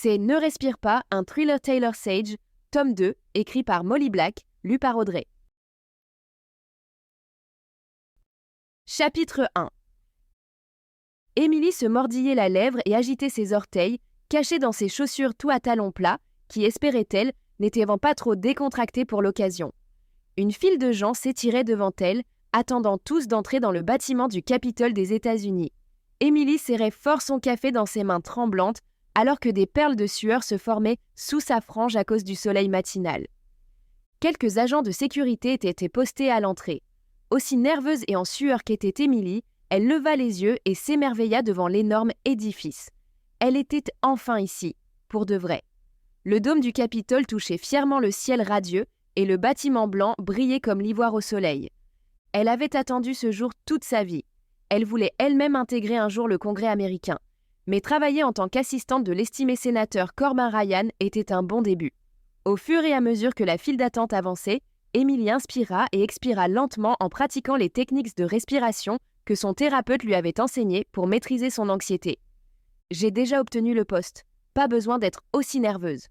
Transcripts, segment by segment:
C'est Ne respire pas, un thriller Taylor Sage, tome 2, écrit par Molly Black, lu par Audrey. Chapitre 1. Emily se mordillait la lèvre et agitait ses orteils, cachés dans ses chaussures tout à talons plats, qui, espérait-elle, n'étaient pas trop décontractées pour l'occasion. Une file de gens s'étirait devant elle, attendant tous d'entrer dans le bâtiment du Capitole des États-Unis. Emily serrait fort son café dans ses mains tremblantes, alors que des perles de sueur se formaient sous sa frange à cause du soleil matinal. Quelques agents de sécurité étaient postés à l'entrée. Aussi nerveuse et en sueur qu'était Emily, elle leva les yeux et s'émerveilla devant l'énorme édifice. Elle était enfin ici, pour de vrai. Le dôme du Capitole touchait fièrement le ciel radieux et le bâtiment blanc brillait comme l'ivoire au soleil. Elle avait attendu ce jour toute sa vie. Elle voulait elle-même intégrer un jour le Congrès américain. Mais travailler en tant qu'assistante de l'estimé sénateur Corbin Ryan était un bon début. Au fur et à mesure que la file d'attente avançait, Emily inspira et expira lentement en pratiquant les techniques de respiration que son thérapeute lui avait enseignées pour maîtriser son anxiété. « J'ai déjà obtenu le poste. Pas besoin d'être aussi nerveuse. »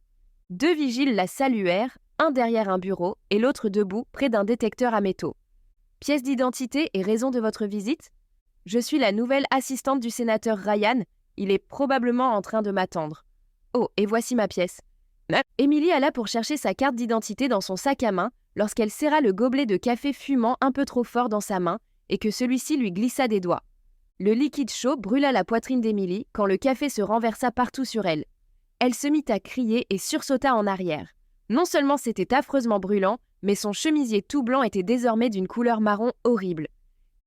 2 vigiles la saluèrent, un derrière un bureau et l'autre debout près d'un détecteur à métaux. « Pièce d'identité et raison de votre visite ? Je suis la nouvelle assistante du sénateur Ryan. Il est probablement en train de m'attendre. Oh, et voici ma pièce. » Emily alla pour chercher sa carte d'identité dans son sac à main lorsqu'elle serra le gobelet de café fumant un peu trop fort dans sa main et que celui-ci lui glissa des doigts. Le liquide chaud brûla la poitrine d'Emily quand le café se renversa partout sur elle. Elle se mit à crier et sursauta en arrière. Non seulement c'était affreusement brûlant, mais son chemisier tout blanc était désormais d'une couleur marron horrible.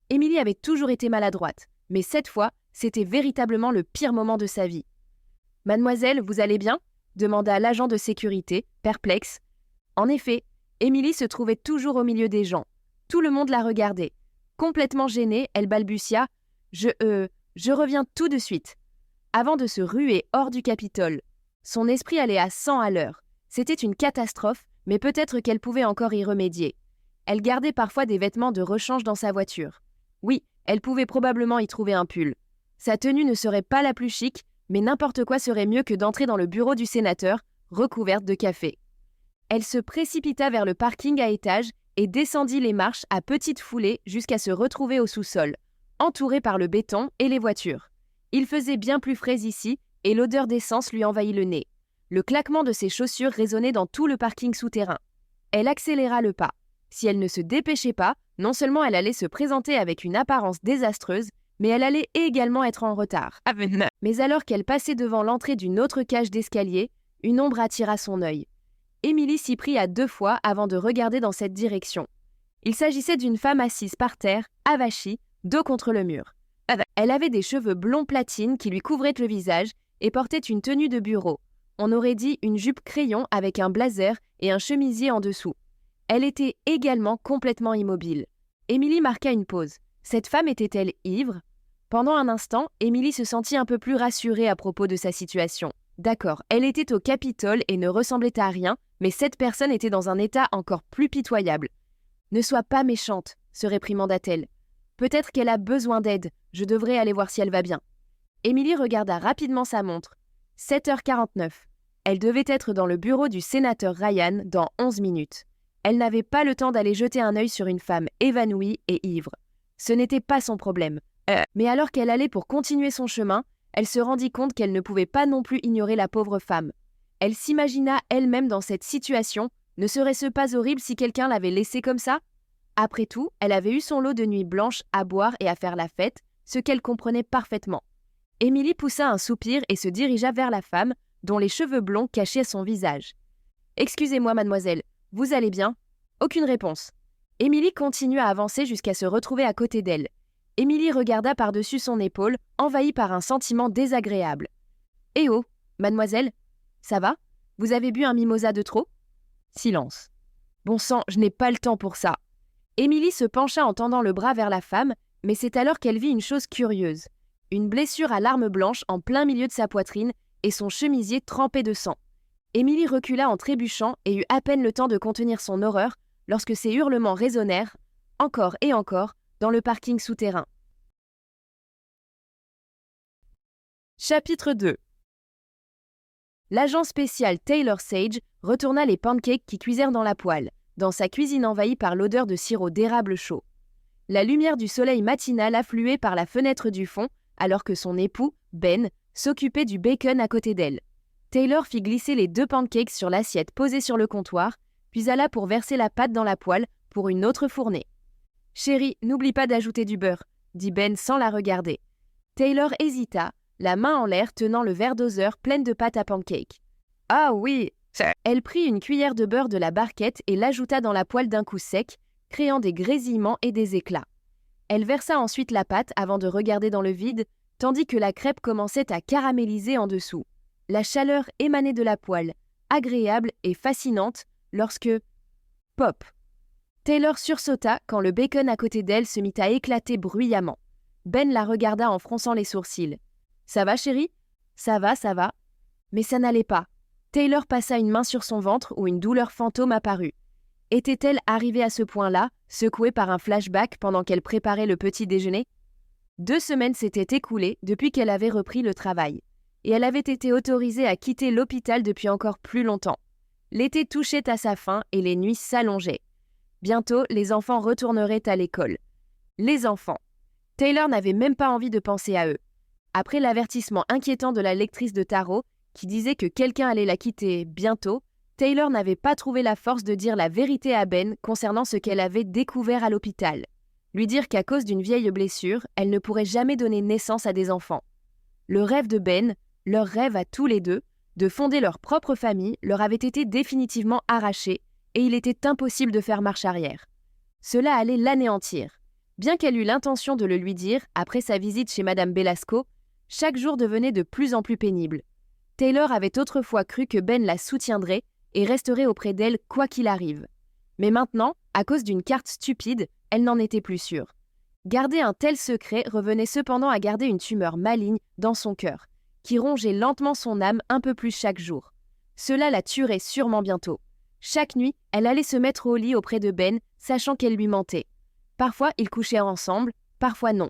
Emily avait toujours été maladroite, mais cette fois, c'était véritablement le pire moment de sa vie. « Mademoiselle, vous allez bien ?» demanda l'agent de sécurité, perplexe. En effet, Emily se trouvait toujours au milieu des gens. Tout le monde la regardait. Complètement gênée, elle balbutia « Je reviens tout de suite », avant de se ruer hors du Capitole. Son esprit allait à 100 à l'heure. C'était une catastrophe, mais peut-être qu'elle pouvait encore y remédier. Elle gardait parfois des vêtements de rechange dans sa voiture. Oui, elle pouvait probablement y trouver un pull. Sa tenue ne serait pas la plus chic, mais n'importe quoi serait mieux que d'entrer dans le bureau du sénateur, recouverte de café. Elle se précipita vers le parking à étages et descendit les marches à petite foulée jusqu'à se retrouver au sous-sol, entourée par le béton et les voitures. Il faisait bien plus frais ici et l'odeur d'essence lui envahit le nez. Le claquement de ses chaussures résonnait dans tout le parking souterrain. Elle accéléra le pas. Si elle ne se dépêchait pas, non seulement elle allait se présenter avec une apparence désastreuse, mais elle allait également être en retard. Mais alors qu'elle passait devant l'entrée d'une autre cage d'escalier, une ombre attira son œil. Emily s'y prit à 2 fois avant de regarder dans cette direction. Il s'agissait d'une femme assise par terre, avachie, dos contre le mur. Elle avait des cheveux blonds platine qui lui couvraient le visage et portait une tenue de bureau. On aurait dit une jupe crayon avec un blazer et un chemisier en dessous. Elle était également complètement immobile. Emily marqua une pause. Cette femme était-elle ivre ? Pendant un instant, Emily se sentit un peu plus rassurée à propos de sa situation. D'accord, elle était au Capitole et ne ressemblait à rien, mais cette personne était dans un état encore plus pitoyable. « Ne sois pas méchante », se réprimanda-t-elle. « Peut-être qu'elle a besoin d'aide, je devrais aller voir si elle va bien. » Emily regarda rapidement sa montre. 7h49. Elle devait être dans le bureau du sénateur Ryan dans 11 minutes. Elle n'avait pas le temps d'aller jeter un œil sur une femme évanouie et ivre. Ce n'était pas son problème. Mais alors qu'elle allait pour continuer son chemin, elle se rendit compte qu'elle ne pouvait pas non plus ignorer la pauvre femme. Elle s'imagina elle-même dans cette situation. Ne serait-ce pas horrible si quelqu'un l'avait laissée comme ça ? Après tout, elle avait eu son lot de nuits blanches à boire et à faire la fête, ce qu'elle comprenait parfaitement. Emily poussa un soupir et se dirigea vers la femme, dont les cheveux blonds cachaient son visage. « Excusez-moi, mademoiselle, vous allez bien ?» Aucune réponse. Emily continua à avancer jusqu'à se retrouver à côté d'elle. Emily regarda par-dessus son épaule, envahie par un sentiment désagréable. « Eh oh, mademoiselle, ça va ? Vous avez bu un mimosa de trop ?» Silence. « Bon sang, je n'ai pas le temps pour ça. » Emily se pencha en tendant le bras vers la femme, mais c'est alors qu'elle vit une chose curieuse. Une blessure à l'arme blanche en plein milieu de sa poitrine et son chemisier trempé de sang. Emily recula en trébuchant et eut à peine le temps de contenir son horreur lorsque ses hurlements résonnèrent, encore et encore, dans le parking souterrain. Chapitre 2. L'agent spécial Taylor Sage retourna les pancakes qui cuisèrent dans la poêle, dans sa cuisine envahie par l'odeur de sirop d'érable chaud. La lumière du soleil matinal affluait par la fenêtre du fond, alors que son époux, Ben, s'occupait du bacon à côté d'elle. Taylor fit glisser les 2 pancakes sur l'assiette posée sur le comptoir, puis alla pour verser la pâte dans la poêle pour une autre fournée. « Chérie, n'oublie pas d'ajouter du beurre », dit Ben sans la regarder. Taylor hésita, la main en l'air tenant le verre doseur pleine de pâte à pancakes. « Ah oui !» Elle prit une cuillère de beurre de la barquette et l'ajouta dans la poêle d'un coup sec, créant des grésillements et des éclats. Elle versa ensuite la pâte avant de regarder dans le vide, tandis que la crêpe commençait à caraméliser en dessous. La chaleur émanait de la poêle, agréable et fascinante, lorsque... Pop! Taylor sursauta quand le bacon à côté d'elle se mit à éclater bruyamment. Ben la regarda en fronçant les sourcils. « Ça va, chérie ?»« Ça va, ça va. » Mais ça n'allait pas. Taylor passa une main sur son ventre où une douleur fantôme apparut. Était-elle arrivée à ce point-là, secouée par un flashback pendant qu'elle préparait le petit déjeuner ? 2 semaines s'étaient écoulées depuis qu'elle avait repris le travail. Et elle avait été autorisée à quitter l'hôpital depuis encore plus longtemps. L'été touchait à sa fin et les nuits s'allongeaient. Bientôt, les enfants retourneraient à l'école. Les enfants. Taylor n'avait même pas envie de penser à eux. Après l'avertissement inquiétant de la lectrice de tarot, qui disait que quelqu'un allait la quitter bientôt, Taylor n'avait pas trouvé la force de dire la vérité à Ben concernant ce qu'elle avait découvert à l'hôpital. Lui dire qu'à cause d'une vieille blessure, elle ne pourrait jamais donner naissance à des enfants. Le rêve de Ben, leur rêve à tous les deux, de fonder leur propre famille, leur avait été définitivement arraché, et il était impossible de faire marche arrière. Cela allait l'anéantir. Bien qu'elle eût l'intention de le lui dire, après sa visite chez Madame Belasco, chaque jour devenait de plus en plus pénible. Taylor avait autrefois cru que Ben la soutiendrait et resterait auprès d'elle quoi qu'il arrive. Mais maintenant, à cause d'une carte stupide, elle n'en était plus sûre. Garder un tel secret revenait cependant à garder une tumeur maligne dans son cœur, qui rongeait lentement son âme un peu plus chaque jour. Cela la tuerait sûrement bientôt. Chaque nuit, elle allait se mettre au lit auprès de Ben, sachant qu'elle lui mentait. Parfois, ils couchaient ensemble, parfois non.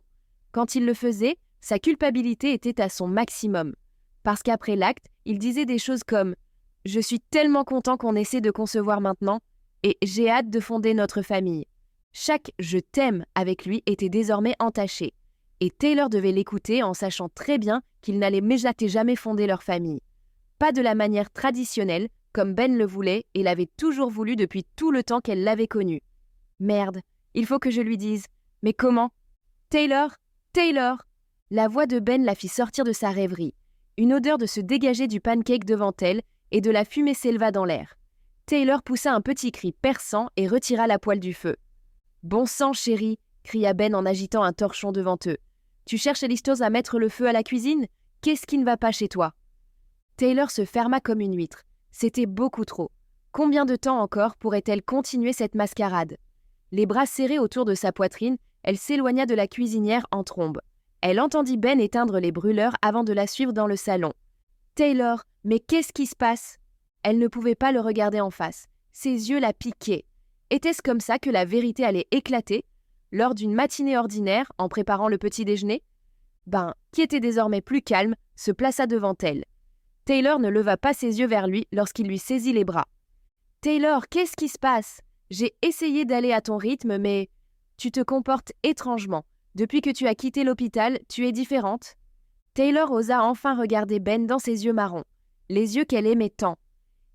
Quand il le faisait, sa culpabilité était à son maximum. Parce qu'après l'acte, il disait des choses comme « Je suis tellement content qu'on essaie de concevoir maintenant et j'ai hâte de fonder notre famille ». Chaque « je t'aime » avec lui était désormais entaché. Et Taylor devait l'écouter en sachant très bien qu'il n'allait jamais fonder leur famille. Pas de la manière traditionnelle, comme Ben le voulait et l'avait toujours voulu depuis tout le temps qu'elle l'avait connu. Merde, il faut que je lui dise. Mais comment ? Taylor ? Taylor ! La voix de Ben la fit sortir de sa rêverie. Une odeur de se dégager du pancake devant elle et de la fumée s'éleva dans l'air. Taylor poussa un petit cri perçant et retira la poêle du feu. « Bon sang, chérie !» cria Ben en agitant un torchon devant eux. « Tu cherches Listos à mettre le feu à la cuisine ? Qu'est-ce qui ne va pas chez toi ?» Taylor se ferma comme une huître. C'était beaucoup trop. Combien de temps encore pourrait-elle continuer cette mascarade ? Les bras serrés autour de sa poitrine, elle s'éloigna de la cuisinière en trombe. Elle entendit Ben éteindre les brûleurs avant de la suivre dans le salon. « Taylor, mais qu'est-ce qui se passe ?» Elle ne pouvait pas le regarder en face. Ses yeux la piquaient. Était-ce comme ça que la vérité allait éclater, lors d'une matinée ordinaire, en préparant le petit déjeuner ? Ben, qui était désormais plus calme, se plaça devant elle. Taylor ne leva pas ses yeux vers lui lorsqu'il lui saisit les bras. « Taylor, qu'est-ce qui se passe ? J'ai essayé d'aller à ton rythme, mais... Tu te comportes étrangement. Depuis que tu as quitté l'hôpital, tu es différente. » Taylor osa enfin regarder Ben dans ses yeux marrons, les yeux qu'elle aimait tant.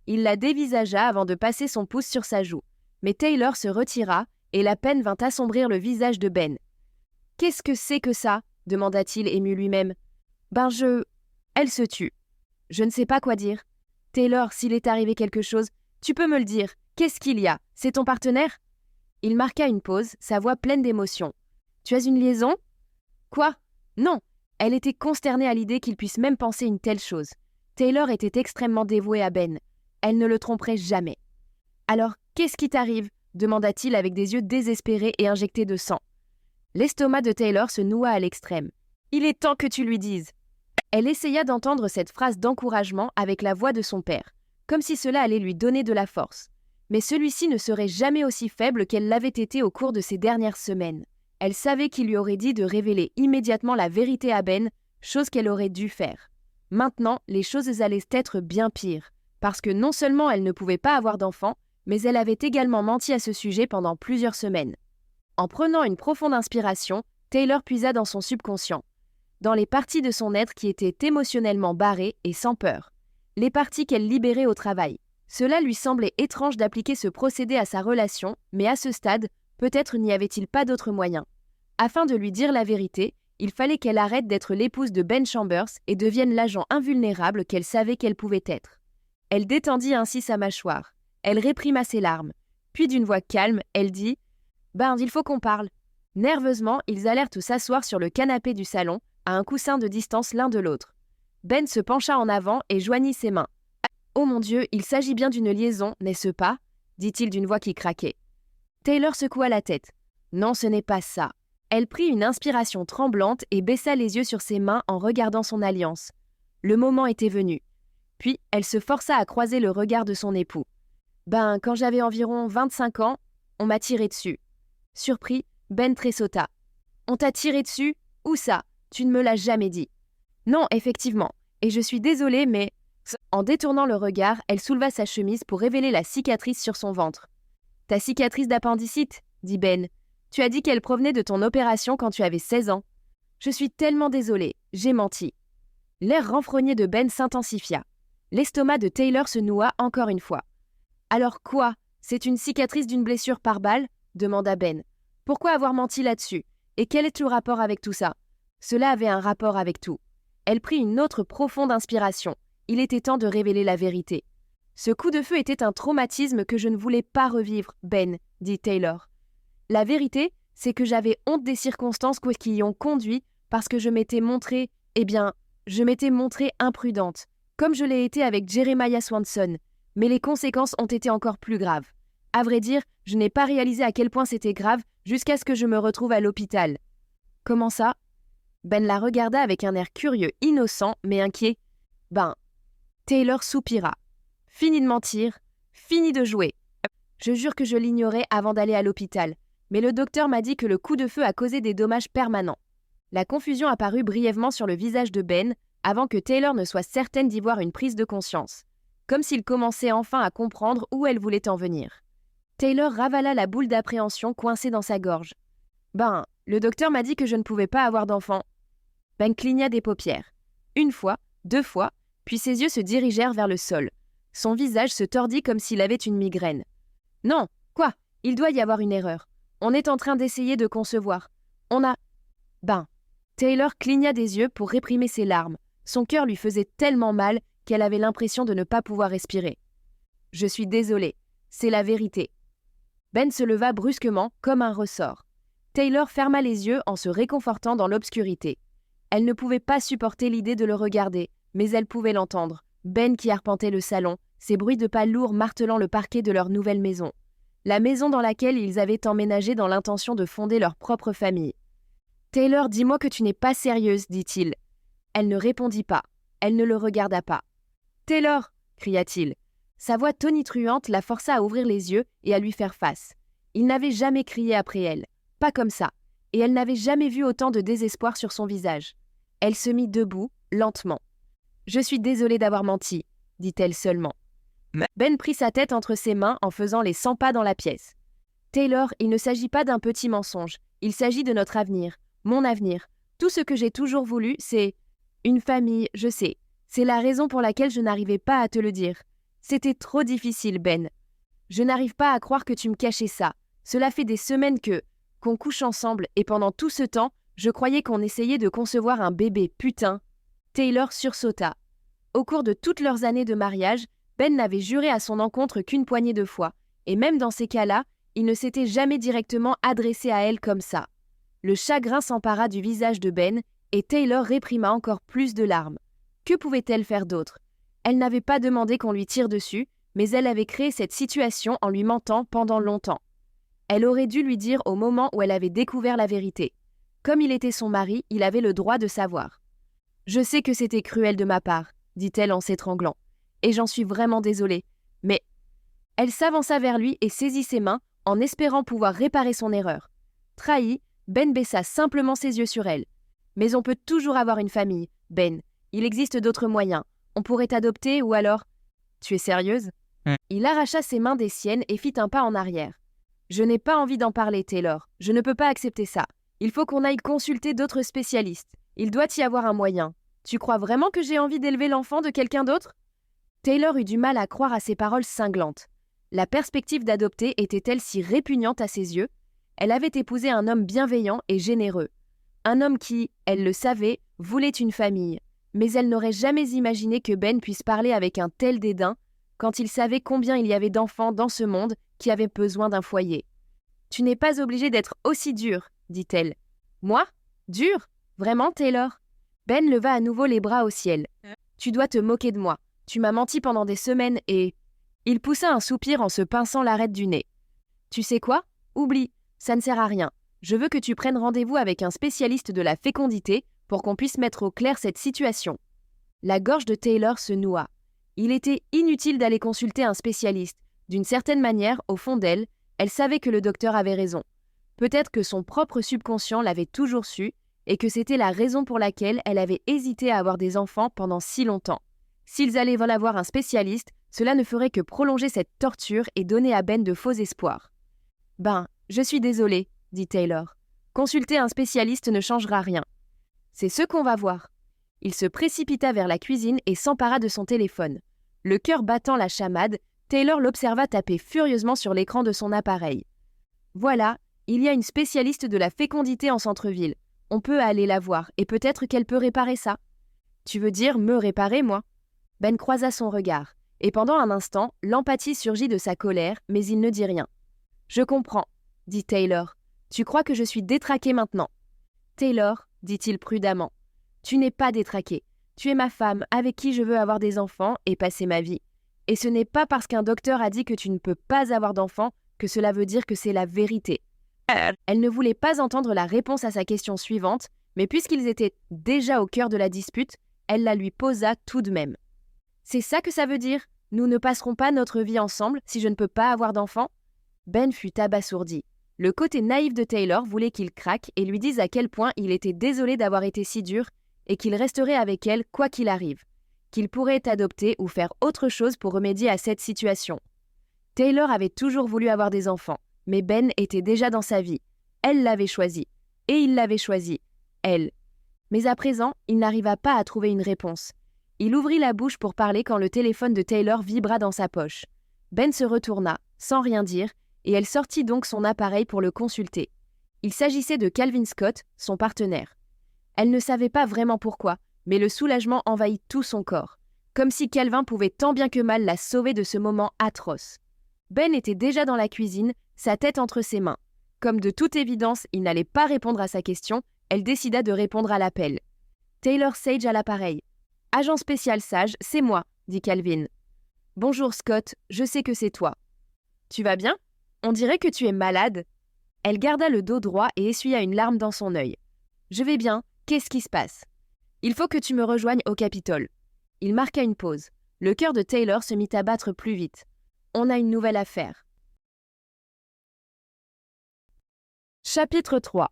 Il la dévisagea avant de passer son pouce sur sa joue. Mais Taylor se retira et la peine vint assombrir le visage de Ben. « Qu'est-ce que c'est que ça ?» demanda-t-il ému lui-même. « Ben Elle se tut. « Je ne sais pas quoi dire. Taylor, s'il est arrivé quelque chose, tu peux me le dire. Qu'est-ce qu'il y a ? C'est ton partenaire ?» Il marqua une pause, sa voix pleine d'émotion. « Tu as une liaison ? » ?»« Quoi ? Non !» Elle était consternée à l'idée qu'il puisse même penser une telle chose. Taylor était extrêmement dévouée à Ben. Elle ne le tromperait jamais. « Alors, qu'est-ce qui t'arrive ?» demanda-t-il avec des yeux désespérés et injectés de sang. L'estomac de Taylor se noua à l'extrême. « Il est temps que tu lui dises !» Elle essaya d'entendre cette phrase d'encouragement avec la voix de son père, comme si cela allait lui donner de la force. Mais celui-ci ne serait jamais aussi faible qu'elle l'avait été au cours de ces dernières semaines. Elle savait qu'il lui aurait dit de révéler immédiatement la vérité à Ben, chose qu'elle aurait dû faire. Maintenant, les choses allaient être bien pires, parce que non seulement elle ne pouvait pas avoir d'enfant, mais elle avait également menti à ce sujet pendant plusieurs semaines. En prenant une profonde inspiration, Taylor puisa dans son subconscient, dans les parties de son être qui étaient émotionnellement barrées et sans peur, les parties qu'elle libérait au travail. Cela lui semblait étrange d'appliquer ce procédé à sa relation, mais à ce stade, peut-être n'y avait-il pas d'autre moyen. Afin de lui dire la vérité, il fallait qu'elle arrête d'être l'épouse de Ben Chambers et devienne l'agent invulnérable qu'elle savait qu'elle pouvait être. Elle détendit ainsi sa mâchoire. Elle réprima ses larmes. Puis d'une voix calme, elle dit « Ben, il faut qu'on parle ». Nerveusement, ils allèrent tous s'asseoir sur le canapé du salon, à un coussin de distance l'un de l'autre. Ben se pencha en avant et joignit ses mains. « Oh mon Dieu, il s'agit bien d'une liaison, n'est-ce pas ?» dit-il d'une voix qui craquait. Taylor secoua la tête. « Non, ce n'est pas ça. » Elle prit une inspiration tremblante et baissa les yeux sur ses mains en regardant son alliance. Le moment était venu. Puis, elle se força à croiser le regard de son époux. « Ben, quand j'avais environ 25 ans, on m'a tiré dessus. » Surpris, Ben tressauta. « On t'a tiré dessus? Où ça? Tu ne me l'as jamais dit. » « Non, effectivement. Et je suis désolée, mais... » En détournant le regard, elle souleva sa chemise pour révéler la cicatrice sur son ventre. « Ta cicatrice d'appendicite ?» dit Ben. « Tu as dit qu'elle provenait de ton opération quand tu avais 16 ans. »« Je suis tellement désolée, j'ai menti. » L'air renfrogné de Ben s'intensifia. L'estomac de Taylor se noua encore une fois. « Alors quoi? C'est une cicatrice d'une blessure par balle ?» demanda Ben. « Pourquoi avoir menti là-dessus? Et quel est le rapport avec tout ça ?» Cela avait un rapport avec tout. Elle prit une autre profonde inspiration. Il était temps de révéler la vérité. « Ce coup de feu était un traumatisme que je ne voulais pas revivre, Ben, » dit Taylor. « La vérité, c'est que j'avais honte des circonstances qui y ont conduit parce que je m'étais montrée imprudente, comme je l'ai été avec Jeremiah Swanson. Mais les conséquences ont été encore plus graves. À vrai dire, je n'ai pas réalisé à quel point c'était grave jusqu'à ce que je me retrouve à l'hôpital. » « Comment ça ?» Ben la regarda avec un air curieux, innocent, mais inquiet. « Ben... » Taylor soupira. « Fini de mentir, fini de jouer. Je jure que je l'ignorais avant d'aller à l'hôpital, mais le docteur m'a dit que le coup de feu a causé des dommages permanents. » La confusion apparut brièvement sur le visage de Ben avant que Taylor ne soit certaine d'y voir une prise de conscience, comme s'il commençait enfin à comprendre où elle voulait en venir. Taylor ravala la boule d'appréhension coincée dans sa gorge. « Ben, le docteur m'a dit que je ne pouvais pas avoir d'enfant. » Ben cligna des paupières. Une fois, 2 fois, puis ses yeux se dirigèrent vers le sol. Son visage se tordit comme s'il avait une migraine. « Non, quoi? Il doit y avoir une erreur. On est en train d'essayer de concevoir. On a... » Ben. Taylor cligna des yeux pour réprimer ses larmes. Son cœur lui faisait tellement mal qu'elle avait l'impression de ne pas pouvoir respirer. « Je suis désolée. C'est la vérité. » Ben se leva brusquement, comme un ressort. Taylor ferma les yeux en se réconfortant dans l'obscurité. Elle ne pouvait pas supporter l'idée de le regarder, mais elle pouvait l'entendre. Ben qui arpentait le salon, ses bruits de pas lourds martelant le parquet de leur nouvelle maison. La maison dans laquelle ils avaient emménagé dans l'intention de fonder leur propre famille. « Taylor, dis-moi que tu n'es pas sérieuse, dit-il. » Elle ne répondit pas. Elle ne le regarda pas. « Taylor !» cria-t-il. Sa voix tonitruante la força à ouvrir les yeux et à lui faire face. Il n'avait jamais crié après elle. Pas comme ça. Et elle n'avait jamais vu autant de désespoir sur son visage. Elle se mit debout, lentement. « Je suis désolée d'avoir menti, » dit-elle seulement. Ben prit sa tête entre ses mains en faisant les 100 pas dans la pièce. « Taylor, il ne s'agit pas d'un petit mensonge. Il s'agit de notre avenir, mon avenir. Tout ce que j'ai toujours voulu, c'est... Une famille, je sais. C'est la raison pour laquelle je n'arrivais pas à te le dire. C'était trop difficile, Ben. Je n'arrive pas à croire que tu me cachais ça. Cela fait des semaines qu'on couche ensemble et pendant tout ce temps, je croyais qu'on essayait de concevoir un bébé, putain. » Taylor sursauta. Au cours de toutes leurs années de mariage, Ben n'avait juré à son encontre qu'une poignée de fois, et même dans ces cas-là, il ne s'était jamais directement adressé à elle comme ça. Le chagrin s'empara du visage de Ben, et Taylor réprima encore plus de larmes. Que pouvait-elle faire d'autre? Elle n'avait pas demandé qu'on lui tire dessus, mais elle avait créé cette situation en lui mentant pendant longtemps. Elle aurait dû lui dire au moment où elle avait découvert la vérité. Comme il était son mari, il avait le droit de savoir. « Je sais que c'était cruel de ma part, » dit-elle en s'étranglant. « Et j'en suis vraiment désolée. Mais... » Elle s'avança vers lui et saisit ses mains, en espérant pouvoir réparer son erreur. Trahi, Ben baissa simplement ses yeux sur elle. « Mais on peut toujours avoir une famille, Ben. Il existe d'autres moyens. On pourrait t'adopter ou alors… Tu es sérieuse ? Il arracha ses mains des siennes et fit un pas en arrière. Je n'ai pas envie d'en parler, Taylor. Je ne peux pas accepter ça. Il faut qu'on aille consulter d'autres spécialistes. Il doit y avoir un moyen. Tu crois vraiment que j'ai envie d'élever l'enfant de quelqu'un d'autre ? Taylor eut du mal à croire à ces paroles cinglantes. La perspective d'adopter était-elle si répugnante à ses yeux ? Elle avait épousé un homme bienveillant et généreux. Un homme qui, elle le savait, voulait une famille. Mais elle n'aurait jamais imaginé que Ben puisse parler avec un tel dédain quand il savait combien il y avait d'enfants dans ce monde qui avaient besoin d'un foyer. « Tu n'es pas obligé d'être aussi dur, dit-elle. « Moi ? Dur ? Vraiment, Taylor ?» Ben leva à nouveau les bras au ciel. « Tu dois te moquer de moi. Tu m'as menti pendant des semaines et… » Il poussa un soupir en se pinçant l'arête du nez. « Tu sais quoi ? Oublie, ça ne sert à rien. Je veux que tu prennes rendez-vous avec un spécialiste de la fécondité pour qu'on puisse mettre au clair cette situation. » La gorge de Taylor se noua. Il était inutile d'aller consulter un spécialiste. D'une certaine manière, au fond d'elle, elle savait que le docteur avait raison. Peut-être que son propre subconscient l'avait toujours su et que c'était la raison pour laquelle elle avait hésité à avoir des enfants pendant si longtemps. S'ils allaient avoir un spécialiste, cela ne ferait que prolonger cette torture et donner à Ben de faux espoirs. « Ben, je suis désolée, » dit Taylor. « Consulter un spécialiste ne changera rien. » « C'est ce qu'on va voir. » Il se précipita vers la cuisine et s'empara de son téléphone. Le cœur battant la chamade, Taylor l'observa taper furieusement sur l'écran de son appareil. « Voilà, il y a une spécialiste de la fécondité en centre-ville. On peut aller la voir et peut-être qu'elle peut réparer ça. »« Tu veux dire me réparer, moi ?» Ben croisa son regard, et pendant un instant, l'empathie surgit de sa colère, mais il ne dit rien. « Je comprends, » dit Taylor. « Tu crois que je suis détraquée maintenant ?»« Taylor, » dit-il prudemment, « tu n'es pas détraquée. Tu es ma femme avec qui je veux avoir des enfants et passer ma vie. Et ce n'est pas parce qu'un docteur a dit que tu ne peux pas avoir d'enfants que cela veut dire que c'est la vérité. » Elle ne voulait pas entendre la réponse à sa question suivante, mais puisqu'ils étaient déjà au cœur de la dispute, elle la lui posa tout de même. « C'est ça que ça veut dire ? Nous ne passerons pas notre vie ensemble si je ne peux pas avoir d'enfants ?» Ben fut abasourdi. Le côté naïf de Taylor voulait qu'il craque et lui dise à quel point il était désolé d'avoir été si dur et qu'il resterait avec elle quoi qu'il arrive, qu'il pourrait adopter ou faire autre chose pour remédier à cette situation. Taylor avait toujours voulu avoir des enfants, mais Ben était déjà dans sa vie. Elle l'avait choisi. Et il l'avait choisi. Elle. Mais à présent, il n'arriva pas à trouver une réponse. Il ouvrit la bouche pour parler quand le téléphone de Taylor vibra dans sa poche. Ben se retourna, sans rien dire, et elle sortit donc son appareil pour le consulter. Il s'agissait de Calvin Scott, son partenaire. Elle ne savait pas vraiment pourquoi, mais le soulagement envahit tout son corps, comme si Calvin pouvait tant bien que mal la sauver de ce moment atroce. Ben était déjà dans la cuisine, sa tête entre ses mains. Comme de toute évidence, il n'allait pas répondre à sa question, elle décida de répondre à l'appel. Taylor Sage à l'appareil. « Agent spécial Sage, c'est moi, » dit Calvin. « Bonjour Scott, je sais que c'est toi. »« Tu vas bien ? On dirait que tu es malade. » Elle garda le dos droit et essuya une larme dans son œil. « Je vais bien, qu'est-ce qui se passe ? » « Il faut que tu me rejoignes au Capitole. » Il marqua une pause. Le cœur de Taylor se mit à battre plus vite. « On a une nouvelle affaire. » Chapitre 3.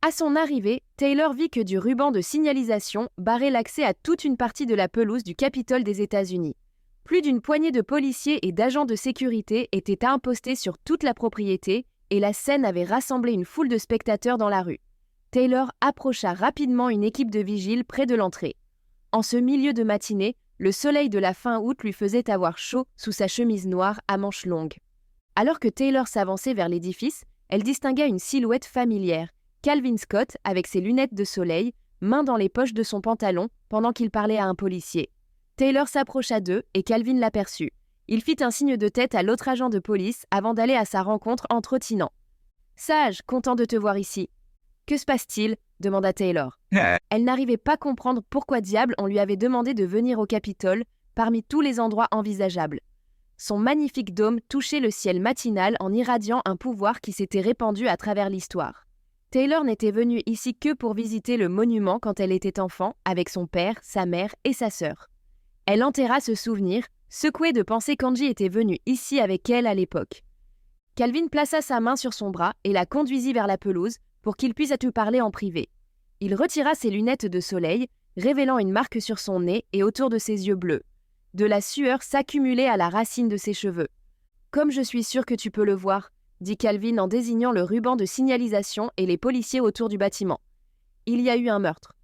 À son arrivée, Taylor vit que du ruban de signalisation barrait l'accès à toute une partie de la pelouse du Capitole des États-Unis. Plus d'une poignée de policiers et d'agents de sécurité étaient impostés sur toute la propriété et la scène avait rassemblé une foule de spectateurs dans la rue. Taylor approcha rapidement une équipe de vigiles près de l'entrée. En ce milieu de matinée, le soleil de la fin août lui faisait avoir chaud sous sa chemise noire à manches longues. Alors que Taylor s'avançait vers l'édifice, elle distingua une silhouette familière, Calvin Scott avec ses lunettes de soleil, main dans les poches de son pantalon pendant qu'il parlait à un policier. Taylor s'approcha d'eux et Calvin l'aperçut. Il fit un signe de tête à l'autre agent de police avant d'aller à sa rencontre en trottinant. « Sage, content de te voir ici. »« Que se passe-t-il » demanda Taylor. Elle n'arrivait pas à comprendre pourquoi diable on lui avait demandé de venir au Capitole parmi tous les endroits envisageables. Son magnifique dôme touchait le ciel matinal en irradiant un pouvoir qui s'était répandu à travers l'histoire. Taylor n'était venue ici que pour visiter le monument quand elle était enfant avec son père, sa mère et sa sœur. Elle enterra ce souvenir, secouée de penser qu'Angie était venue ici avec elle à l'époque. Calvin plaça sa main sur son bras et la conduisit vers la pelouse pour qu'il puisse tout parler en privé. Il retira ses lunettes de soleil, révélant une marque sur son nez et autour de ses yeux bleus. De la sueur s'accumulait à la racine de ses cheveux. « Comme je suis sûr que tu peux le voir », dit Calvin en désignant le ruban de signalisation et les policiers autour du bâtiment. « Il y a eu un meurtre. »«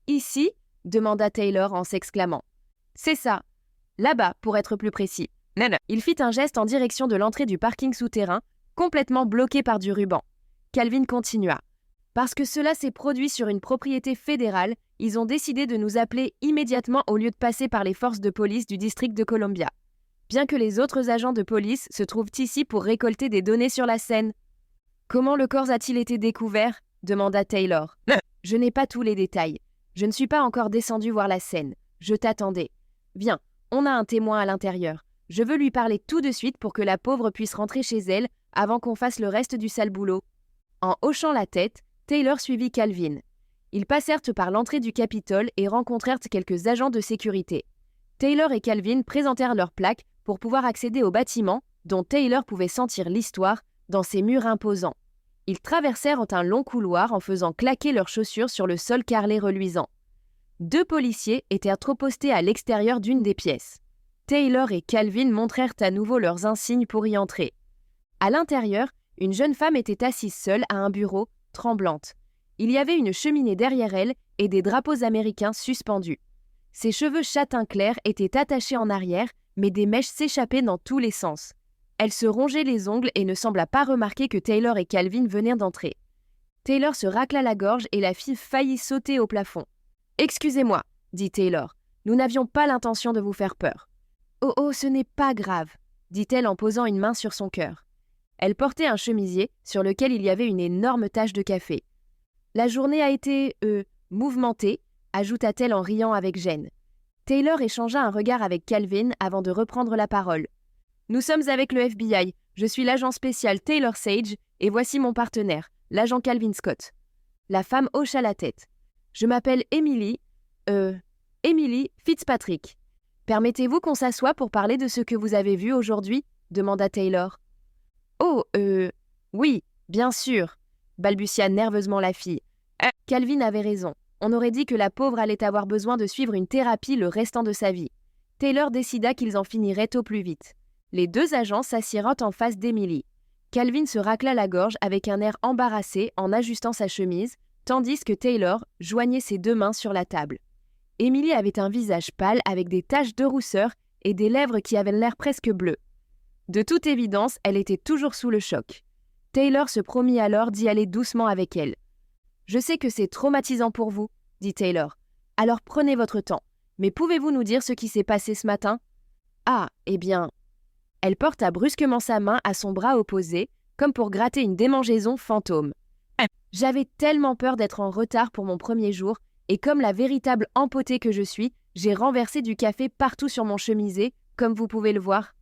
Ici ?» demanda Taylor en s'exclamant. « C'est ça. Là-bas, pour être plus précis. » Il fit un geste en direction de l'entrée du parking souterrain, complètement bloqué par du ruban. Calvin continua. « Parce que cela s'est produit sur une propriété fédérale, ils ont décidé de nous appeler immédiatement au lieu de passer par les forces de police du district de Columbia. Bien que les autres agents de police se trouvent ici pour récolter des données sur la scène. »« Comment le corps a-t-il été découvert ?» demanda Taylor. « Je n'ai pas tous les détails. Je ne suis pas encore descendu voir la scène. Je t'attendais. Viens, on a un témoin à l'intérieur. Je veux lui parler tout de suite pour que la pauvre puisse rentrer chez elle avant qu'on fasse le reste du sale boulot. » En hochant la tête, Taylor suivit Calvin. Ils passèrent par l'entrée du Capitole et rencontrèrent quelques agents de sécurité. Taylor et Calvin présentèrent leurs plaques pour pouvoir accéder au bâtiment, dont Taylor pouvait sentir l'histoire dans ses murs imposants. Ils traversèrent un long couloir en faisant claquer leurs chaussures sur le sol carrelé reluisant. 2 policiers étaient postés à l'extérieur d'une des pièces. Taylor et Calvin montrèrent à nouveau leurs insignes pour y entrer. À l'intérieur, une jeune femme était assise seule à un bureau, tremblante. Il y avait une cheminée derrière elle et des drapeaux américains suspendus. Ses cheveux châtain clair étaient attachés en arrière, mais des mèches s'échappaient dans tous les sens. Elle se rongeait les ongles et ne sembla pas remarquer que Taylor et Calvin venaient d'entrer. Taylor se racla la gorge et la fille faillit sauter au plafond. « Excusez-moi, » dit Taylor. « Nous n'avions pas l'intention de vous faire peur. »« Oh oh, ce n'est pas grave, » dit-elle en posant une main sur son cœur. Elle portait un chemisier sur lequel il y avait une énorme tache de café. « La journée a été, mouvementée, » ajouta-t-elle en riant avec gêne. Taylor échangea un regard avec Calvin avant de reprendre la parole. « Nous sommes avec le FBI. Je suis l'agent spécial Taylor Sage et voici mon partenaire, l'agent Calvin Scott. » La femme hocha la tête. « Je m'appelle Emily Fitzpatrick. Permettez-vous qu'on s'assoie pour parler de ce que vous avez vu aujourd'hui ?» demanda Taylor. « Oh, oui, bien sûr, » balbutia nerveusement la fille. Calvin avait raison. On aurait dit que la pauvre allait avoir besoin de suivre une thérapie le restant de sa vie. Taylor décida qu'ils en finiraient au plus vite. Les 2 agents s'assirent en face d'Emily. Calvin se racla la gorge avec un air embarrassé en ajustant sa chemise, tandis que Taylor joignait ses 2 mains sur la table. Emily avait un visage pâle avec des taches de rousseur et des lèvres qui avaient l'air presque bleues. De toute évidence, elle était toujours sous le choc. Taylor se promit alors d'y aller doucement avec elle. « Je sais que c'est traumatisant pour vous, » dit Taylor. « Alors prenez votre temps. Mais pouvez-vous nous dire ce qui s'est passé ce matin ?»« Ah, eh bien... » Elle porta brusquement sa main à son bras opposé, comme pour gratter une démangeaison fantôme. « J'avais tellement peur d'être en retard pour mon premier jour, et comme la véritable empotée que je suis, j'ai renversé du café partout sur mon chemisier, comme vous pouvez le voir. »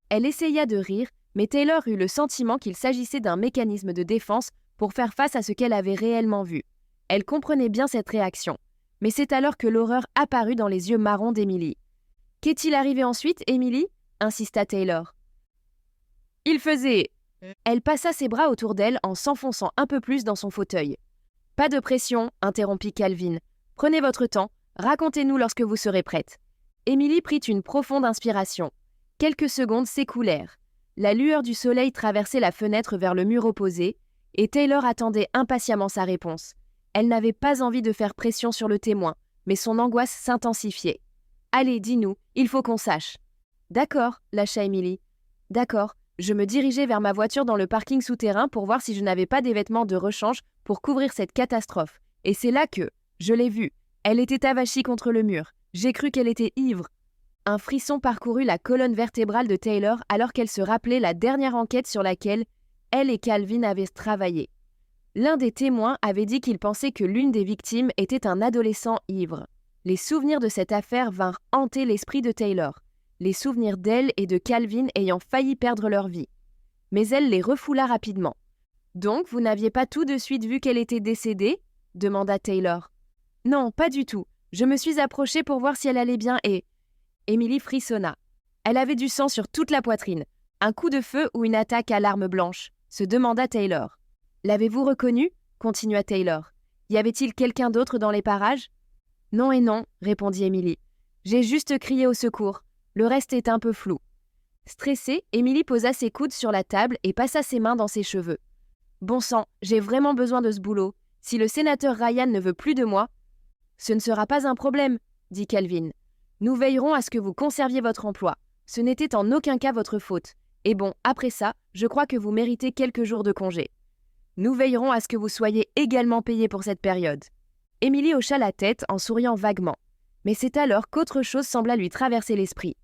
Elle essaya de rire, mais Taylor eut le sentiment qu'il s'agissait d'un mécanisme de défense pour faire face à ce qu'elle avait réellement vu. Elle comprenait bien cette réaction. Mais c'est alors que l'horreur apparut dans les yeux marrons d'Emily. « Qu'est-il arrivé ensuite, Emily ?» insista Taylor. « Il faisait... » Elle passa ses bras autour d'elle en s'enfonçant un peu plus dans son fauteuil. « Pas de pression, » interrompit Calvin. « Prenez votre temps, racontez-nous lorsque vous serez prête. » Emily prit une profonde inspiration. Quelques secondes s'écoulèrent. La lueur du soleil traversait la fenêtre vers le mur opposé, et Taylor attendait impatiemment sa réponse. Elle n'avait pas envie de faire pression sur le témoin, mais son angoisse s'intensifiait. « Allez, dis-nous, il faut qu'on sache. »« D'accord, » lâcha Emily. « D'accord, je me dirigeais vers ma voiture dans le parking souterrain pour voir si je n'avais pas des vêtements de rechange pour couvrir cette catastrophe. Et c'est là que, je l'ai vue, elle était avachie contre le mur. J'ai cru qu'elle était ivre. » Un frisson parcourut la colonne vertébrale de Taylor alors qu'elle se rappelait la dernière enquête sur laquelle elle et Calvin avaient travaillé. L'un des témoins avait dit qu'il pensait que l'une des victimes était un adolescent ivre. Les souvenirs de cette affaire vinrent hanter l'esprit de Taylor, les souvenirs d'elle et de Calvin ayant failli perdre leur vie. Mais elle les refoula rapidement. « Donc, vous n'aviez pas tout de suite vu qu'elle était décédée ?» demanda Taylor. « Non, pas du tout. Je me suis approchée pour voir si elle allait bien et... » Emily frissonna. Elle avait du sang sur toute la poitrine. Un coup de feu ou une attaque à l'arme blanche, se demanda Taylor. L'avez-vous reconnue ? Continua Taylor. Y avait-il quelqu'un d'autre dans les parages ? Non et non, répondit Emily. J'ai juste crié au secours. Le reste est un peu flou. Stressée, Emily posa ses coudes sur la table et passa ses mains dans ses cheveux. Bon sang, j'ai vraiment besoin de ce boulot. Si le sénateur Ryan ne veut plus de moi, ce ne sera pas un problème, dit Calvin. Nous veillerons à ce que vous conserviez votre emploi. Ce n'était en aucun cas votre faute. Et bon, après ça, je crois que vous méritez quelques jours de congé. Nous veillerons à ce que vous soyez également payé pour cette période. Emily hocha la tête en souriant vaguement. Mais c'est alors qu'autre chose sembla lui traverser l'esprit.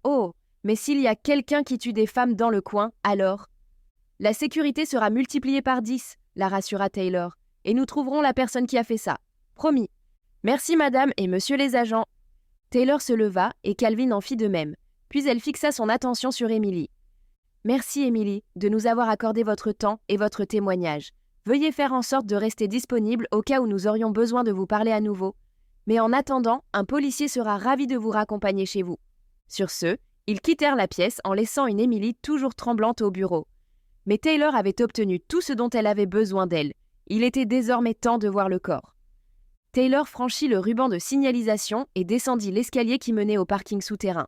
Oh, mais s'il y a quelqu'un qui tue des femmes dans le coin, alors... La sécurité sera multipliée par 10, la rassura Taylor, et nous trouverons la personne qui a fait ça. Promis. Merci madame et monsieur les agents. Taylor se leva et Calvin en fit de même, puis elle fixa son attention sur Emily. Merci Emily de nous avoir accordé votre temps et votre témoignage. Veuillez faire en sorte de rester disponible au cas où nous aurions besoin de vous parler à nouveau. Mais en attendant, un policier sera ravi de vous raccompagner chez vous. Sur ce, ils quittèrent la pièce en laissant une Emily toujours tremblante au bureau. Mais Taylor avait obtenu tout ce dont elle avait besoin d'elle. Il était désormais temps de voir le corps. Taylor franchit le ruban de signalisation et descendit l'escalier qui menait au parking souterrain.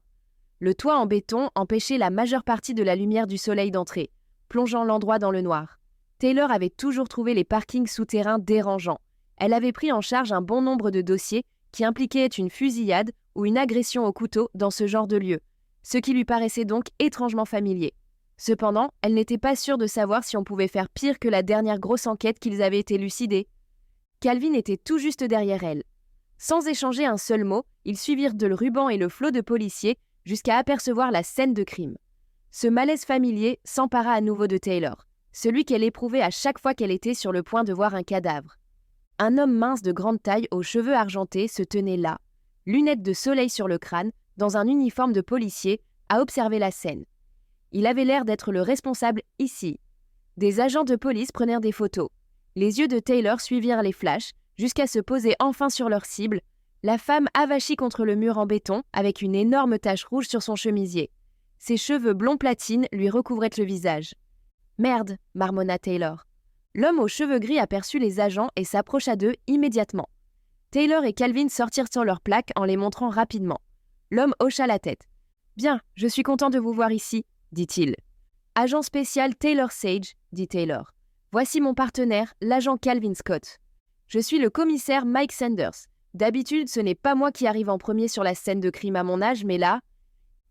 Le toit en béton empêchait la majeure partie de la lumière du soleil d'entrer, plongeant l'endroit dans le noir. Taylor avait toujours trouvé les parkings souterrains dérangeants. Elle avait pris en charge un bon nombre de dossiers qui impliquaient une fusillade ou une agression au couteau dans ce genre de lieu, ce qui lui paraissait donc étrangement familier. Cependant, elle n'était pas sûre de savoir si on pouvait faire pire que la dernière grosse enquête qu'ils avaient élucidée. Calvin était tout juste derrière elle. Sans échanger un seul mot, ils suivirent le ruban et le flot de policiers jusqu'à apercevoir la scène de crime. Ce malaise familier s'empara à nouveau de Taylor, celui qu'elle éprouvait à chaque fois qu'elle était sur le point de voir un cadavre. Un homme mince de grande taille aux cheveux argentés se tenait là, lunettes de soleil sur le crâne, dans un uniforme de policier, à observer la scène. Il avait l'air d'être le responsable ici. Des agents de police prenèrent des photos. Les yeux de Taylor suivirent les flashs, jusqu'à se poser enfin sur leur cible, la femme avachie contre le mur en béton, avec une énorme tache rouge sur son chemisier. Ses cheveux blond platine lui recouvraient le visage. « Merde !» marmonna Taylor. L'homme aux cheveux gris aperçut les agents et s'approcha d'eux immédiatement. Taylor et Calvin sortirent sur leurs plaques en les montrant rapidement. L'homme hocha la tête. « Bien, je suis content de vous voir ici, » dit-il. « Agent spécial Taylor Sage, » dit Taylor. « Voici mon partenaire, l'agent Calvin Scott. Je suis le commissaire Mike Sanders. D'habitude, ce n'est pas moi qui arrive en premier sur la scène de crime à mon âge, mais là... »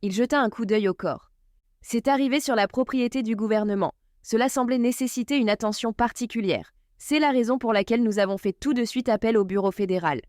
Il jeta un coup d'œil au corps. « C'est arrivé sur la propriété du gouvernement. Cela semblait nécessiter une attention particulière. C'est la raison pour laquelle nous avons fait tout de suite appel au bureau fédéral. »«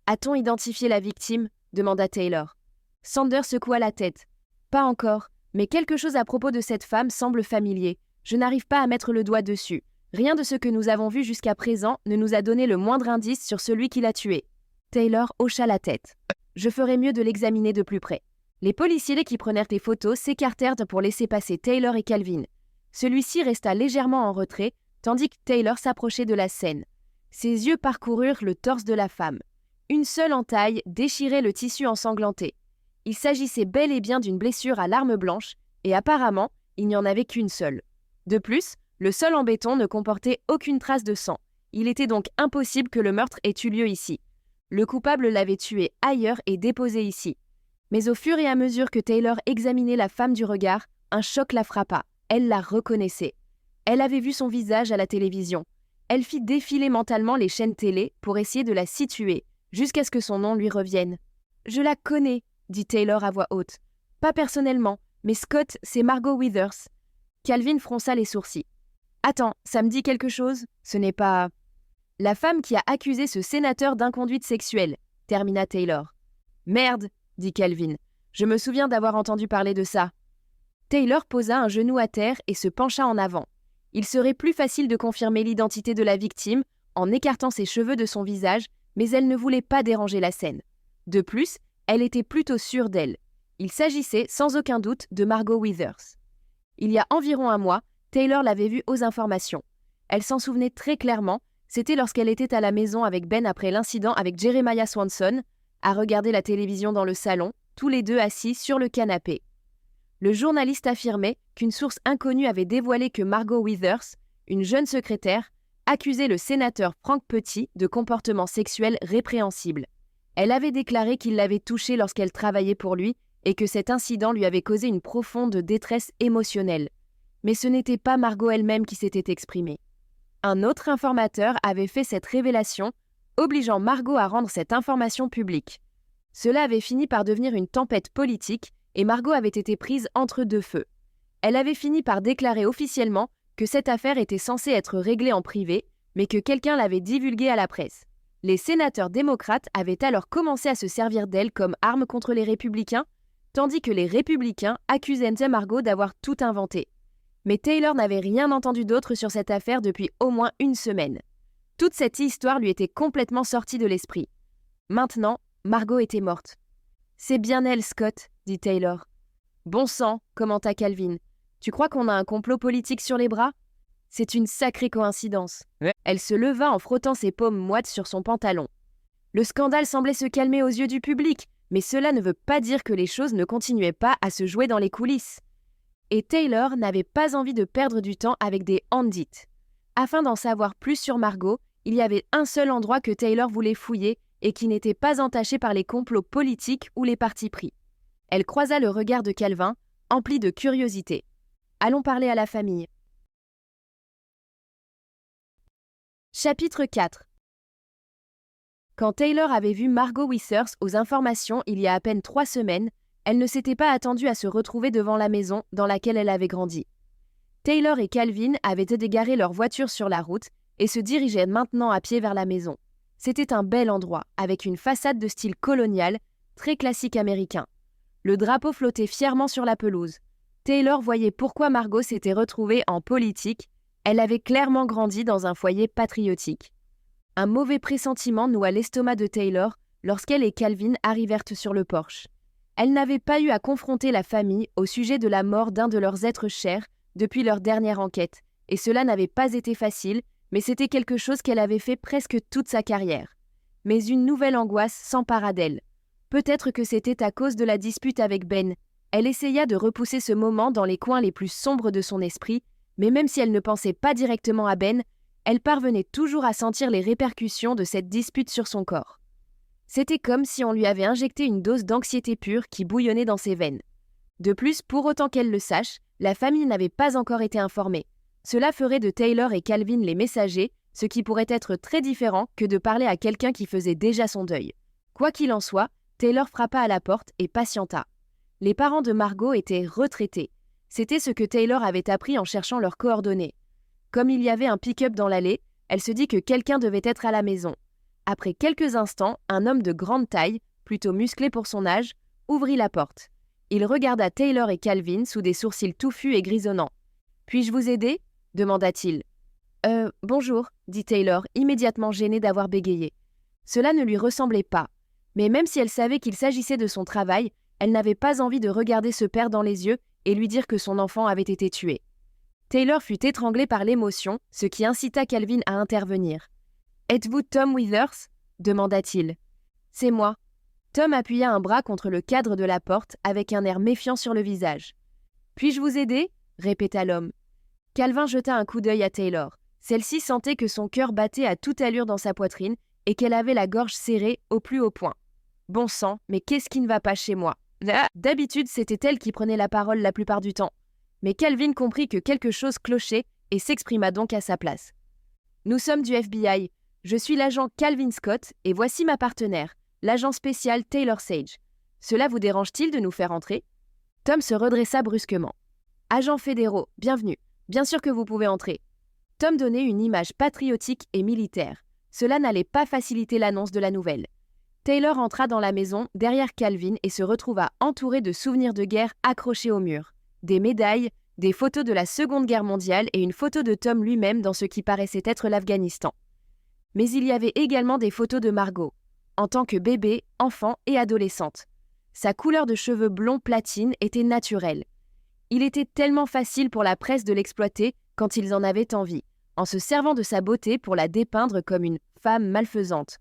A-t-on identifié la victime ?» demanda Taylor. Sanders secoua la tête. « Pas encore, mais quelque chose à propos de cette femme semble familier. Je n'arrive pas à mettre le doigt dessus. Rien de ce que nous avons vu jusqu'à présent ne nous a donné le moindre indice sur celui qui l'a tuée. » Taylor hocha la tête. « Je ferais mieux de l'examiner de plus près. » Les policiers qui prenèrent des photos s'écartèrent pour laisser passer Taylor et Calvin. Celui-ci resta légèrement en retrait, tandis que Taylor s'approchait de la scène. Ses yeux parcoururent le torse de la femme. Une seule entaille déchirait le tissu ensanglanté. Il s'agissait bel et bien d'une blessure à l'arme blanche, et apparemment, il n'y en avait qu'une seule. De plus, le sol en béton ne comportait aucune trace de sang. Il était donc impossible que le meurtre ait eu lieu ici. Le coupable l'avait tué ailleurs et déposé ici. Mais au fur et à mesure que Taylor examinait la femme du regard, un choc la frappa. Elle la reconnaissait. Elle avait vu son visage à la télévision. Elle fit défiler mentalement les chaînes télé pour essayer de la situer, jusqu'à ce que son nom lui revienne. « Je la connais », dit Taylor à voix haute. « Pas personnellement, mais Scott, c'est Margot Withers. » Calvin fronça les sourcils. « Attends, ça me dit quelque chose ? Ce n'est pas... » « La femme qui a accusé ce sénateur d'inconduite sexuelle, » termina Taylor. « Merde !» dit Calvin. « Je me souviens d'avoir entendu parler de ça. » Taylor posa un genou à terre et se pencha en avant. Il serait plus facile de confirmer l'identité de la victime en écartant ses cheveux de son visage, mais elle ne voulait pas déranger la scène. De plus, elle était plutôt sûre d'elle. Il s'agissait sans aucun doute de Margot Withers. Il y a environ un mois, Taylor l'avait vue aux informations. Elle s'en souvenait très clairement, c'était lorsqu'elle était à la maison avec Ben après l'incident avec Jeremiah Swanson, à regarder la télévision dans le salon, tous les deux assis sur le canapé. Le journaliste affirmait qu'une source inconnue avait dévoilé que Margot Withers, une jeune secrétaire, accusait le sénateur Frank Petty de comportement sexuel répréhensible. Elle avait déclaré qu'il l'avait touchée lorsqu'elle travaillait pour lui et que cet incident lui avait causé une profonde détresse émotionnelle. Mais ce n'était pas Margot elle-même qui s'était exprimée. Un autre informateur avait fait cette révélation, obligeant Margot à rendre cette information publique. Cela avait fini par devenir une tempête politique et Margot avait été prise entre deux feux. Elle avait fini par déclarer officiellement que cette affaire était censée être réglée en privé, mais que quelqu'un l'avait divulguée à la presse. Les sénateurs démocrates avaient alors commencé à se servir d'elle comme arme contre les républicains, tandis que les républicains accusaient Margot d'avoir tout inventé. Mais Taylor n'avait rien entendu d'autre sur cette affaire depuis au moins une semaine. Toute cette histoire lui était complètement sortie de l'esprit. Maintenant, Margot était morte. « C'est bien elle, Scott, » dit Taylor. « Bon sang, » commenta Calvin. « Tu crois qu'on a un complot politique sur les bras ? C'est une sacrée coïncidence. » Elle se leva en frottant ses paumes moites sur son pantalon. Le scandale semblait se calmer aux yeux du public, mais cela ne veut pas dire que les choses ne continuaient pas à se jouer dans les coulisses. Et Taylor n'avait pas envie de perdre du temps avec des Handits. Afin d'en savoir plus sur Margot, il y avait un seul endroit que Taylor voulait fouiller et qui n'était pas entaché par les complots politiques ou les partis pris. Elle croisa le regard de Calvin, empli de curiosité. « Allons parler à la famille. » Chapitre 4. Quand Taylor avait vu Margot Withers aux informations il y a à peine 3 semaines, elle ne s'était pas attendue à se retrouver devant la maison dans laquelle elle avait grandi. Taylor et Calvin avaient égaré leur voiture sur la route et se dirigeaient maintenant à pied vers la maison. C'était un bel endroit, avec une façade de style colonial, très classique américain. Le drapeau flottait fièrement sur la pelouse. Taylor voyait pourquoi Margot s'était retrouvée en politique. Elle avait clairement grandi dans un foyer patriotique. Un mauvais pressentiment noua l'estomac de Taylor lorsqu'elle et Calvin arrivèrent sur le porche. Elle n'avait pas eu à confronter la famille au sujet de la mort d'un de leurs êtres chers depuis leur dernière enquête, et cela n'avait pas été facile, mais c'était quelque chose qu'elle avait fait presque toute sa carrière. Mais une nouvelle angoisse s'empara d'elle. Peut-être que c'était à cause de la dispute avec Ben. Elle essaya de repousser ce moment dans les coins les plus sombres de son esprit, mais même si elle ne pensait pas directement à Ben, elle parvenait toujours à sentir les répercussions de cette dispute sur son corps. C'était comme si on lui avait injecté une dose d'anxiété pure qui bouillonnait dans ses veines. De plus, pour autant qu'elle le sache, la famille n'avait pas encore été informée. Cela ferait de Taylor et Calvin les messagers, ce qui pourrait être très différent que de parler à quelqu'un qui faisait déjà son deuil. Quoi qu'il en soit, Taylor frappa à la porte et patienta. Les parents de Margot étaient retraités. C'était ce que Taylor avait appris en cherchant leurs coordonnées. Comme il y avait un pick-up dans l'allée, elle se dit que quelqu'un devait être à la maison. Après quelques instants, un homme de grande taille, plutôt musclé pour son âge, ouvrit la porte. Il regarda Taylor et Calvin sous des sourcils touffus et grisonnants. « Puis-je vous aider ?» demanda-t-il. « Bonjour » dit Taylor, immédiatement gênée d'avoir bégayé. Cela ne lui ressemblait pas. Mais même si elle savait qu'il s'agissait de son travail, elle n'avait pas envie de regarder ce père dans les yeux et lui dire que son enfant avait été tué. Taylor fut étranglée par l'émotion, ce qui incita Calvin à intervenir. « Êtes-vous Tom Withers ?» demanda-t-il. « C'est moi. » Tom appuya un bras contre le cadre de la porte avec un air méfiant sur le visage. « Puis-je vous aider ?» répéta l'homme. Calvin jeta un coup d'œil à Taylor. Celle-ci sentait que son cœur battait à toute allure dans sa poitrine et qu'elle avait la gorge serrée au plus haut point. Bon sang, mais qu'est-ce qui ne va pas chez moi ? D'habitude, c'était elle qui prenait la parole la plupart du temps. Mais Calvin comprit que quelque chose clochait et s'exprima donc à sa place. « Nous sommes du FBI. Je suis l'agent Calvin Scott et voici ma partenaire, l'agent spécial Taylor Sage. Cela vous dérange-t-il de nous faire entrer ?» Tom se redressa brusquement. « Agents fédéraux, bienvenue. Bien sûr que vous pouvez entrer. » Tom donnait une image patriotique et militaire. Cela n'allait pas faciliter l'annonce de la nouvelle. Taylor entra dans la maison derrière Calvin et se retrouva entouré de souvenirs de guerre accrochés au mur. Des médailles, des photos de la Seconde Guerre mondiale et une photo de Tom lui-même dans ce qui paraissait être l'Afghanistan. Mais il y avait également des photos de Margot, en tant que bébé, enfant et adolescente. Sa couleur de cheveux blonds platine était naturelle. Il était tellement facile pour la presse de l'exploiter quand ils en avaient envie, en se servant de sa beauté pour la dépeindre comme une femme malfaisante.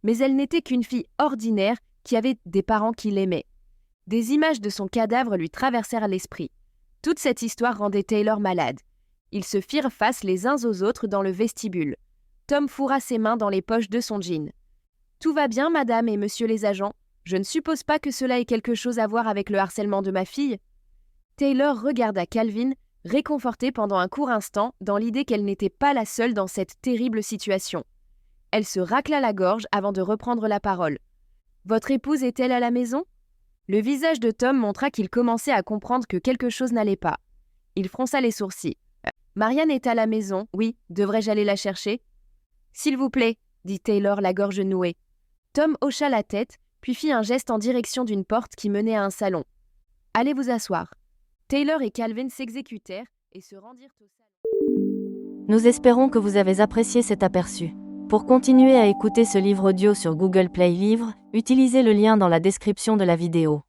Mais elle n'était qu'une fille ordinaire qui avait des parents qui l'aimaient. Des images de son cadavre lui traversèrent l'esprit. Toute cette histoire rendait Taylor malade. Ils se firent face les uns aux autres dans le vestibule. Tom fourra ses mains dans les poches de son jean. « Tout va bien, madame et monsieur les agents. Je ne suppose pas que cela ait quelque chose à voir avec le harcèlement de ma fille. Taylor regarda Calvin, réconfortée pendant un court instant dans l'idée qu'elle n'était pas la seule dans cette terrible situation. Elle se racla la gorge avant de reprendre la parole. « Votre épouse est-elle à la maison ?» Le visage de Tom montra qu'il commençait à comprendre que quelque chose n'allait pas. Il fronça les sourcils. « Marianne est à la maison, oui, devrais-je aller la chercher ?»« S'il vous plaît, » dit Taylor la gorge nouée. Tom hocha la tête, puis fit un geste en direction d'une porte qui menait à un salon. « Allez vous asseoir. » Taylor et Calvin s'exécutèrent et se rendirent au salon. Nous espérons que vous avez apprécié cet aperçu. Pour continuer à écouter ce livre audio sur Google Play Livres, utilisez le lien dans la description de la vidéo.